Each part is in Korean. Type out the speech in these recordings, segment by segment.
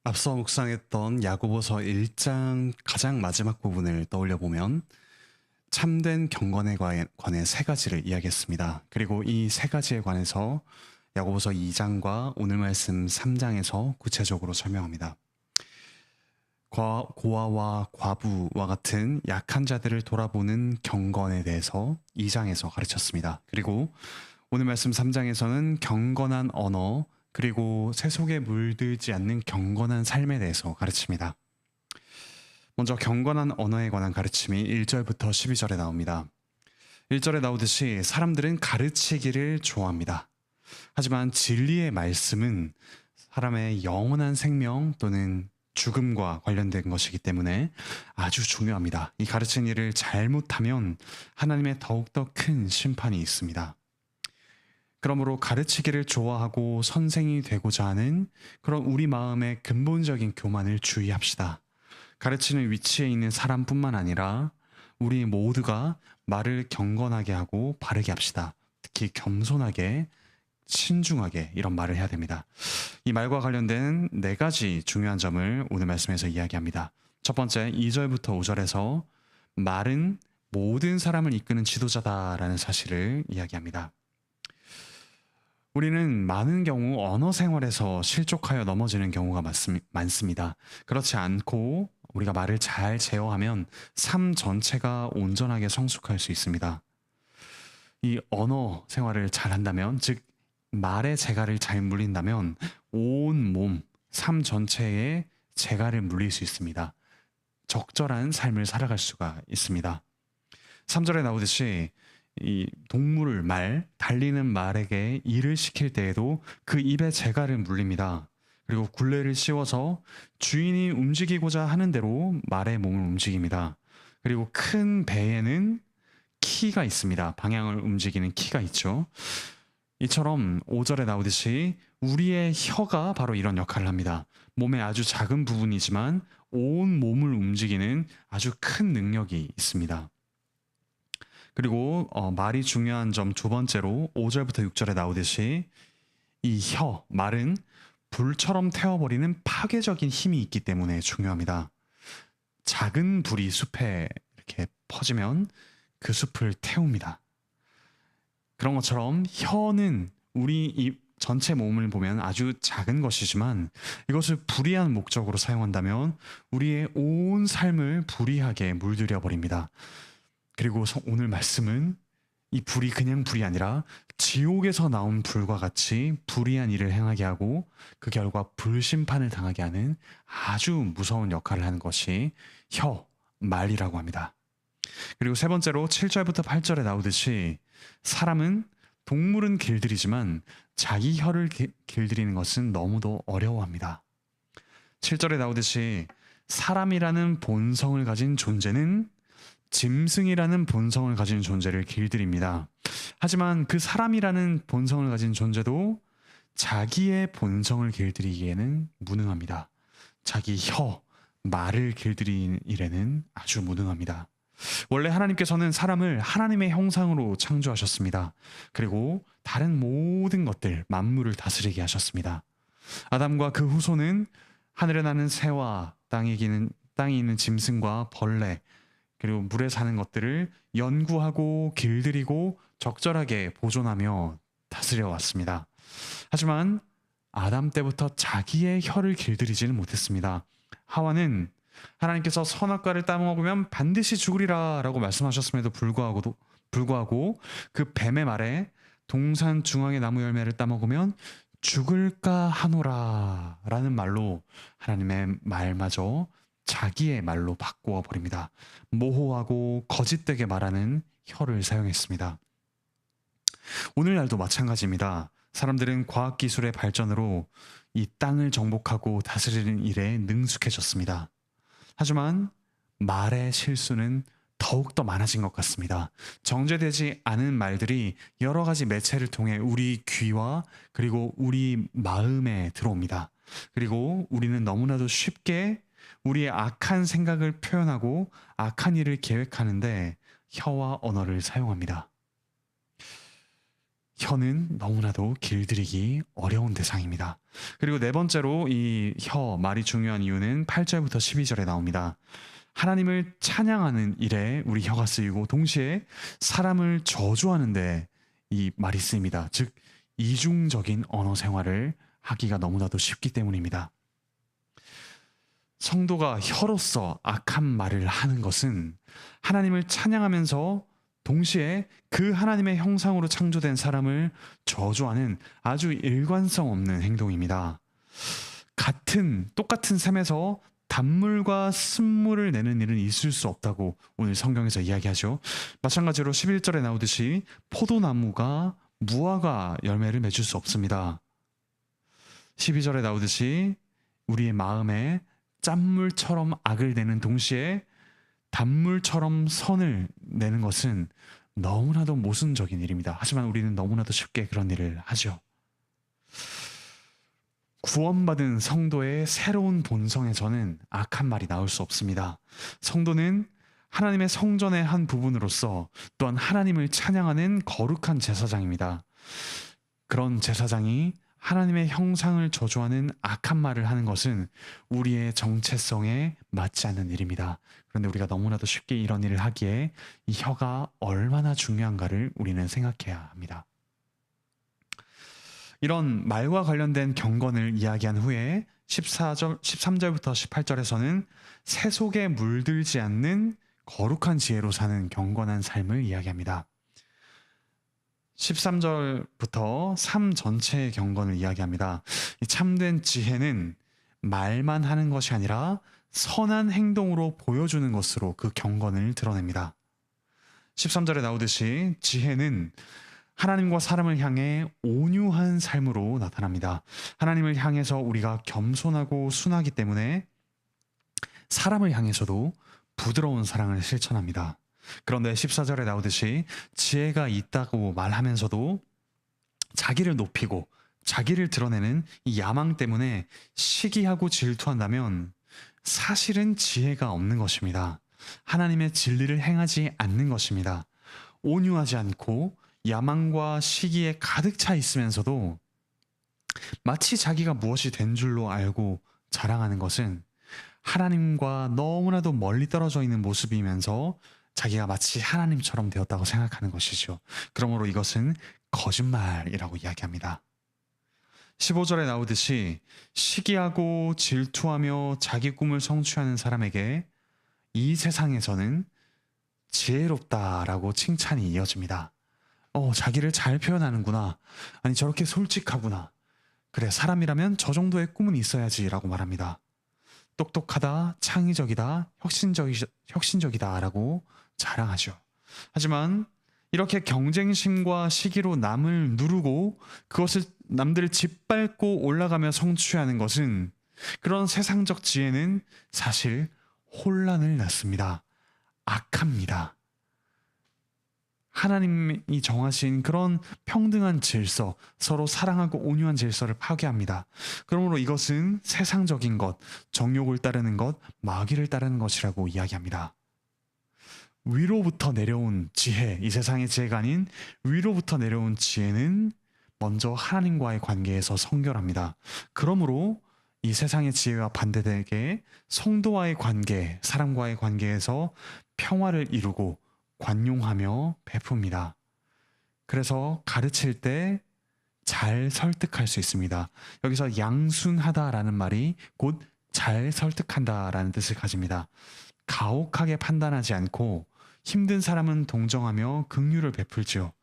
앞서 묵상했던 야고보서 1장 가장 마지막 부분을 떠올려 보면 참된 경건에 관해 세 가지를 이야기했습니다. 그리고 이 세 가지에 관해서 야고보서 2장과 오늘 말씀 3장에서 구체적으로 설명합니다. 고아와 과부와 같은 약한 자들을 돌아보는 경건에 대해서 2장에서 가르쳤습니다. 그리고 오늘 말씀 3장에서는 경건한 언어, 그리고 세속에 물들지 않는 경건한 삶에 대해서 가르칩니다. 먼저 경건한 언어에 관한 가르침이 1절부터 12절에 나옵니다. 1절에 나오듯이 사람들은 가르치기를 좋아합니다. 하지만 진리의 말씀은 사람의 영원한 생명 또는 죽음과 관련된 것이기 때문에 아주 중요합니다. 이 가르치는 일을 잘못하면 하나님의 더욱더 큰 심판이 있습니다. 그러므로 가르치기를 좋아하고 선생이 되고자 하는 그런 우리 마음의 근본적인 교만을 주의합시다. 가르치는 위치에 있는 사람뿐만 아니라 우리 모두가 말을 경건하게 하고 바르게 합시다. 특히 겸손하게, 신중하게 이런 말을 해야 됩니다. 이 말과 관련된 네 가지 중요한 점을 오늘 말씀에서 이야기합니다. 첫 번째, 2절부터 5절에서 말은 모든 사람을 이끄는 지도자다라는 사실을 이야기합니다. 우리는 많은 경우 언어 생활에서 실족하여 넘어지는 경우가 많습니다. 그렇지 않고 우리가 말을 잘 제어하면 삶 전체가 온전하게 성숙할 수 있습니다. 이 언어 생활을 잘 한다면, 즉 말의 재갈을 잘 물린다면 온 몸, 삶 전체에 재갈을 물릴 수 있습니다. 적절한 삶을 살아갈 수가 있습니다. 3절에 나오듯이 이 동물 말, 달리는 말에게 일을 시킬 때에도 그 입에 재갈을 물립니다. 그리고 굴레를 씌워서 주인이 움직이고자 하는 대로 말의 몸을 움직입니다. 그리고 큰 배에는 키가 있습니다. 방향을 움직이는 키가 있죠. 이처럼 5절에 나오듯이 우리의 혀가 바로 이런 역할을 합니다. 몸의 아주 작은 부분이지만 온 몸을 움직이는 아주 큰 능력이 있습니다. 그리고 말이 중요한 점 두 번째로 5절부터 6절에 나오듯이 이 말은 불처럼 태워버리는 파괴적인 힘이 있기 때문에 중요합니다. 작은 불이 숲에 이렇게 퍼지면 그 숲을 태웁니다. 그런 것처럼 혀는 우리 이 전체 몸을 보면 아주 작은 것이지만 이것을 불의한 목적으로 사용한다면 우리의 온 삶을 불의하게 물들여 버립니다. 그리고 오늘 말씀은 이 불이 그냥 불이 아니라 지옥에서 나온 불과 같이 불의한 일을 행하게 하고 그 결과 불심판을 당하게 하는 아주 무서운 역할을 하는 것이 말이라고 합니다. 그리고 세 번째로 7절부터 8절에 나오듯이 사람은 동물은 길들이지만 자기 혀를 길들이는 것은 너무도 어려워합니다. 7절에 나오듯이 사람이라는 본성을 가진 존재는 짐승이라는 본성을 가진 존재를 길들입니다. 하지만 그 사람이라는 본성을 가진 존재도 자기의 본성을 길들이기에는 무능합니다. 자기 말을 길들이는 일에는 아주 무능합니다. 원래 하나님께서는 사람을 하나님의 형상으로 창조하셨습니다. 그리고 다른 모든 것들, 만물을 다스리게 하셨습니다. 아담과 그 후손은 하늘에 나는 새와 땅에 있는 짐승과 벌레, 그리고 물에 사는 것들을 연구하고 길들이고 적절하게 보존하며 다스려 왔습니다. 하지만 아담 때부터 자기의 혀를 길들이지는 못했습니다. 하와는 하나님께서 선악과를 따먹으면 반드시 죽으리라 라고 말씀하셨음에도 불구하고 그 뱀의 말에 동산 중앙의 나무 열매를 따먹으면 죽을까 하노라 라는 말로 하나님의 말마저 자기의 말로 바꾸어 버립니다. 모호하고 거짓되게 말하는 혀를 사용했습니다. 오늘날도 마찬가지입니다. 사람들은 과학기술의 발전으로 이 땅을 정복하고 다스리는 일에 능숙해졌습니다. 하지만 말의 실수는 더욱더 많아진 것 같습니다. 정제되지 않은 말들이 여러 가지 매체를 통해 우리 귀와 그리고 우리 마음에 들어옵니다. 그리고 우리는 너무나도 쉽게 우리의 악한 생각을 표현하고 악한 일을 계획하는데 혀와 언어를 사용합니다. 혀는 너무나도 길들이기 어려운 대상입니다. 그리고 네 번째로 이 말이 중요한 이유는 8절부터 12절에 나옵니다. 하나님을 찬양하는 일에 우리 혀가 쓰이고 동시에 사람을 저주하는데 이 말이 쓰입니다. 즉 이중적인 언어 생활을 하기가 너무나도 쉽기 때문입니다. 성도가 혀로서 악한 말을 하는 것은 하나님을 찬양하면서 동시에 그 하나님의 형상으로 창조된 사람을 저주하는 아주 일관성 없는 행동입니다. 똑같은 샘에서 단물과 쓴물을 내는 일은 있을 수 없다고 오늘 성경에서 이야기하죠. 마찬가지로 11절에 나오듯이 포도나무가 무화과 열매를 맺을 수 없습니다. 12절에 나오듯이 우리의 마음에 짠물처럼 악을 내는 동시에 단물처럼 선을 내는 것은 너무나도 모순적인 일입니다. 하지만 우리는 너무나도 쉽게 그런 일을 하죠. 구원받은 성도의 새로운 본성에서는 악한 말이 나올 수 없습니다. 성도는 하나님의 성전의 한 부분으로서 또한 하나님을 찬양하는 거룩한 제사장입니다. 그런 제사장이 하나님의 형상을 저주하는 악한 말을 하는 것은 우리의 정체성에 맞지 않는 일입니다. 그런데 우리가 너무나도 쉽게 이런 일을 하기에 이 혀가 얼마나 중요한가를 우리는 생각해야 합니다. 이런 말과 관련된 경건을 이야기한 후에 13절부터 18절에서는 새 속에 물들지 않는 거룩한 지혜로 사는 경건한 삶을 이야기합니다. 13절부터 삶 전체의 경건을 이야기합니다. 이 참된 지혜는 말만 하는 것이 아니라 선한 행동으로 보여주는 것으로 그 경건을 드러냅니다. 13절에 나오듯이 지혜는 하나님과 사람을 향해 온유한 삶으로 나타납니다. 하나님을 향해서 우리가 겸손하고 순하기 때문에 사람을 향해서도 부드러운 사랑을 실천합니다. 그런데 14절에 나오듯이 지혜가 있다고 말하면서도 자기를 높이고 자기를 드러내는 이 야망 때문에 시기하고 질투한다면 사실은 지혜가 없는 것입니다. 하나님의 진리를 행하지 않는 것입니다. 온유하지 않고 야망과 시기에 가득 차 있으면서도 마치 자기가 무엇이 된 줄로 알고 자랑하는 것은 하나님과 너무나도 멀리 떨어져 있는 모습이면서 자기가 마치 하나님처럼 되었다고 생각하는 것이죠. 그러므로 이것은 거짓말이라고 이야기합니다. 15절에 나오듯이 시기하고 질투하며 자기 꿈을 성취하는 사람에게 이 세상에서는 지혜롭다라고 칭찬이 이어집니다. 자기를 잘 표현하는구나. 아니, 저렇게 솔직하구나. 그래, 사람이라면 저 정도의 꿈은 있어야지 라고 말합니다. 똑똑하다, 창의적이다, 혁신적이다 라고 자랑하죠. 하지만 이렇게 경쟁심과 시기로 남을 누르고 그것을 남들을 짓밟고 올라가며 성취하는 것은, 그런 세상적 지혜는 사실 혼란을 낳습니다. 악합니다. 하나님이 정하신 그런 평등한 질서, 서로 사랑하고 온유한 질서를 파괴합니다. 그러므로 이것은 세상적인 것, 정욕을 따르는 것, 마귀를 따르는 것이라고 이야기합니다. 위로부터 내려온 지혜, 이 세상의 지혜가 아닌 위로부터 내려온 지혜는 먼저 하나님과의 관계에서 성결합니다. 그러므로 이 세상의 지혜와 반대되게 성도와의 관계, 사람과의 관계에서 평화를 이루고 관용하며 베풉니다. 그래서 가르칠 때 잘 설득할 수 있습니다. 여기서 양순하다라는 말이 곧 잘 설득한다라는 뜻을 가집니다. 가혹하게 판단하지 않고 힘든 사람은 동정하며 긍휼을 베풀지요.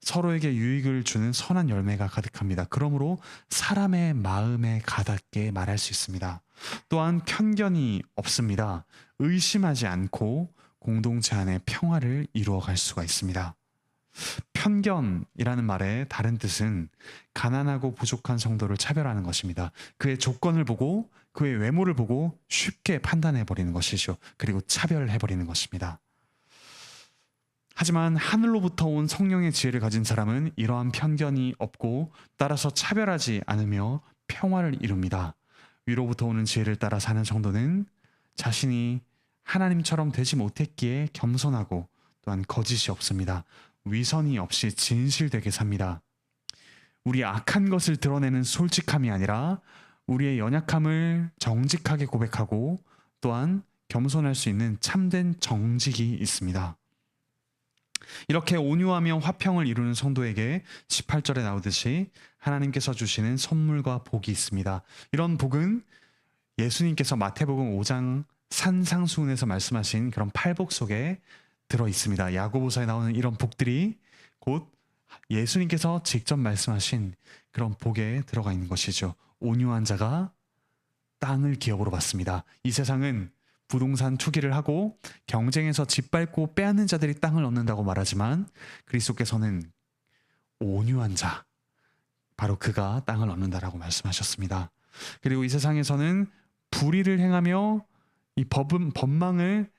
서로에게 유익을 주는 선한 열매가 가득합니다. 그러므로 사람의 마음에 가닿게 말할 수 있습니다. 또한 편견이 없습니다. 의심하지 않고 공동체 안에 평화를 이루어갈 수가 있습니다. 편견이라는 말의 다른 뜻은 가난하고 부족한 성도를 차별하는 것입니다. 그의 조건을 보고 그의 외모를 보고 쉽게 판단해버리는 것이죠. 그리고 차별해버리는 것입니다. 하지만 하늘로부터 온 성령의 지혜를 가진 사람은 이러한 편견이 없고 따라서 차별하지 않으며 평화를 이룹니다. 위로부터 오는 지혜를 따라 사는 성도는 자신이 하나님처럼 되지 못했기에 겸손하고 또한 거짓이 없습니다. 위선이 없이 진실되게 삽니다. 우리의 악한 것을 드러내는 솔직함이 아니라 우리의 연약함을 정직하게 고백하고 또한 겸손할 수 있는 참된 정직이 있습니다. 이렇게 온유하며 화평을 이루는 성도에게 18절에 나오듯이 하나님께서 주시는 선물과 복이 있습니다. 이런 복은 예수님께서 마태복음 5장 산상수훈에서 말씀하신 그런 팔복 속에 들어 있습니다. 야고보서에 나오는 이런 복들이 곧 예수님께서 직접 말씀하신 그런 복에 들어가 있는 것이죠. 온유한 자가 땅을 기업으로 받습니다. 이 세상은 부동산 투기를 하고 경쟁에서 짓밟고 빼앗는 자들이 땅을 얻는다고 말하지만 그리스도께서는 온유한 자, 바로 그가 땅을 얻는다라고 말씀하셨습니다. 그리고 이 세상에서는 불의를 행하며 이 법망을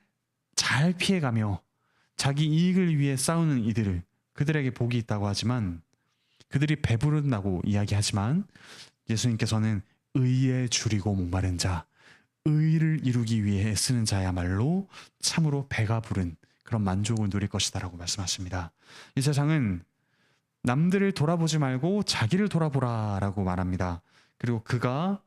잘 피해가며 자기 이익을 위해 싸우는 그들에게 복이 있다고 하지만 그들이 배부른다고 이야기하지만 예수님께서는 의에 줄이고 목마른 자, 의를 이루기 위해 쓰는 자야말로 참으로 배가 부른 그런 만족을 누릴 것이다라고 말씀하십니다. 이 세상은 남들을 돌아보지 말고 자기를 돌아보라라고 말합니다. 그리고 그가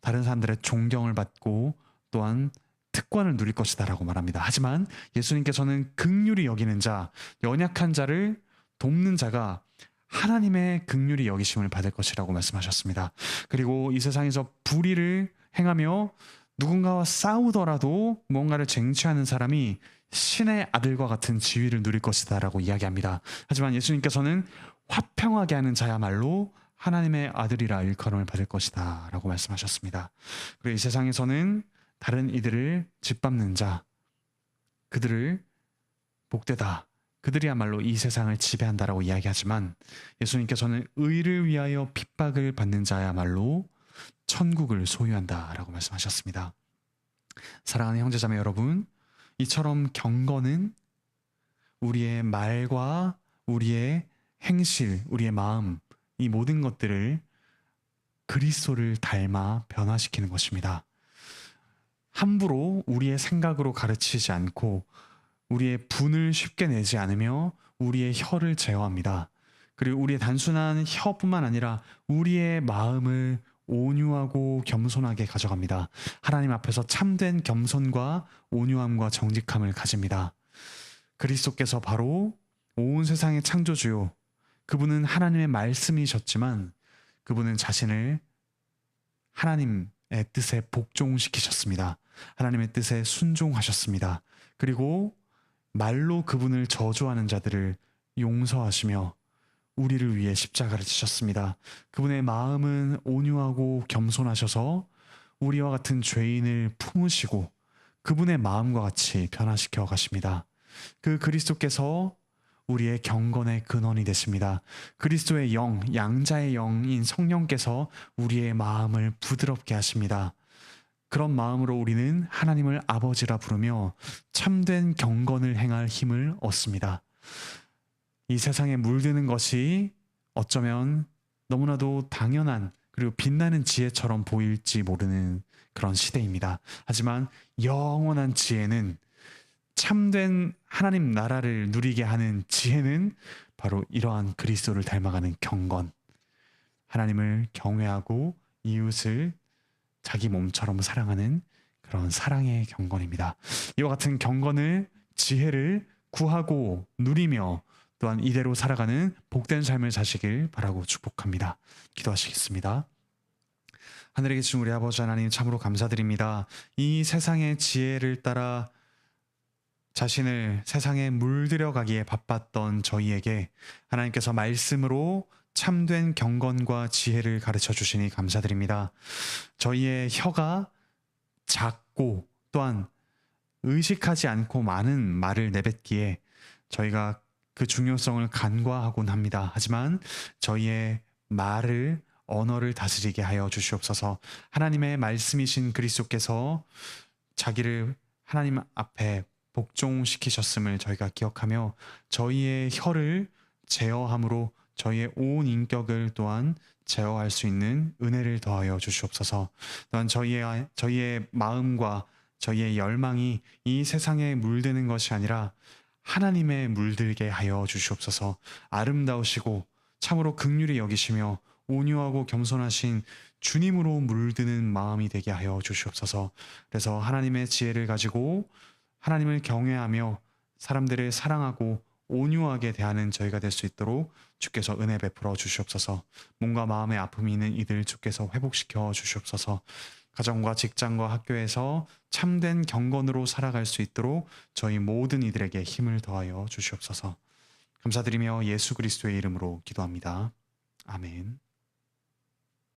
다른 사람들의 존경을 받고 또한 특권을 누릴 것이다라고 말합니다. 하지만 예수님께서는 긍휼히 여기는 자, 연약한 자를 돕는 자가 하나님의 긍휼히 여기심을 받을 것이라고 말씀하셨습니다. 그리고 이 세상에서 불의를 행하며 누군가와 싸우더라도 무언가를 쟁취하는 사람이 신의 아들과 같은 지위를 누릴 것이다라고 이야기합니다. 하지만 예수님께서는 화평하게 하는 자야말로 하나님의 아들이라 일컬음을 받을 것이다 라고 말씀하셨습니다. 그리고 이 세상에서는 다른 이들을 짓밟는 자, 그들을 복되다, 그들이야말로 이 세상을 지배한다라고 이야기하지만 예수님께서는 의를 위하여 핍박을 받는 자야말로 천국을 소유한다라고 말씀하셨습니다. 사랑하는 형제자매 여러분, 이처럼 경건은 우리의 말과 우리의 행실, 우리의 마음, 이 모든 것들을 그리스도를 닮아 변화시키는 것입니다. 함부로 우리의 생각으로 가르치지 않고 우리의 분을 쉽게 내지 않으며 우리의 혀를 제어합니다. 그리고 우리의 단순한 혀뿐만 아니라 우리의 마음을 온유하고 겸손하게 가져갑니다. 하나님 앞에서 참된 겸손과 온유함과 정직함을 가집니다. 그리스도께서 바로 온 세상의 창조주요, 그분은 하나님의 말씀이셨지만 그분은 자신을 하나님의 뜻에 복종시키셨습니다. 하나님의 뜻에 순종하셨습니다. 그리고 말로 그분을 저주하는 자들을 용서하시며 우리를 위해 십자가를 지셨습니다. 그분의 마음은 온유하고 겸손하셔서 우리와 같은 죄인을 품으시고 그분의 마음과 같이 변화시켜 가십니다. 그 그리스도께서 우리의 경건의 근원이 되십니다. 그리스도의 영, 양자의 영인 성령께서 우리의 마음을 부드럽게 하십니다. 그런 마음으로 우리는 하나님을 아버지라 부르며 참된 경건을 행할 힘을 얻습니다. 이 세상에 물드는 것이 어쩌면 너무나도 당연한 그리고 빛나는 지혜처럼 보일지 모르는 그런 시대입니다. 하지만 영원한 지혜는, 참된 하나님 나라를 누리게 하는 지혜는 바로 이러한 그리스도를 닮아가는 경건, 하나님을 경외하고 이웃을 자기 몸처럼 사랑하는 그런 사랑의 경건입니다. 이와 같은 경건을, 지혜를 구하고 누리며 또한 이대로 살아가는 복된 삶을 사시길 바라고 축복합니다. 기도하시겠습니다. 하늘에 계신 우리 아버지 하나님, 참으로 감사드립니다. 이 세상의 지혜를 따라 자신을 세상에 물들여 가기에 바빴던 저희에게 하나님께서 말씀으로 참된 경건과 지혜를 가르쳐 주시니 감사드립니다. 저희의 혀가 작고 또한 의식하지 않고 많은 말을 내뱉기에 저희가 그 중요성을 간과하곤 합니다. 하지만 저희의 말을, 언어를 다스리게 하여 주시옵소서. 하나님의 말씀이신 그리스도께서 자기를 하나님 앞에 복종시키셨음을 저희가 기억하며 저희의 혀를 제어함으로 저희의 온 인격을 또한 제어할 수 있는 은혜를 더하여 주시옵소서. 또한 저희의 마음과 저희의 열망이 이 세상에 물드는 것이 아니라 하나님의 물들게 하여 주시옵소서. 아름다우시고 참으로 긍휼히 여기시며 온유하고 겸손하신 주님으로 물드는 마음이 되게 하여 주시옵소서. 그래서 하나님의 지혜를 가지고 하나님을 경외하며 사람들을 사랑하고 온유하게 대하는 저희가 될 수 있도록 주께서 은혜 베풀어 주시옵소서. 몸과 마음의 아픔이 있는 이들 주께서 회복시켜 주시옵소서. 가정과 직장과 학교에서 참된 경건으로 살아갈 수 있도록 저희 모든 이들에게 힘을 더하여 주시옵소서. 감사드리며 예수 그리스도의 이름으로 기도합니다. 아멘.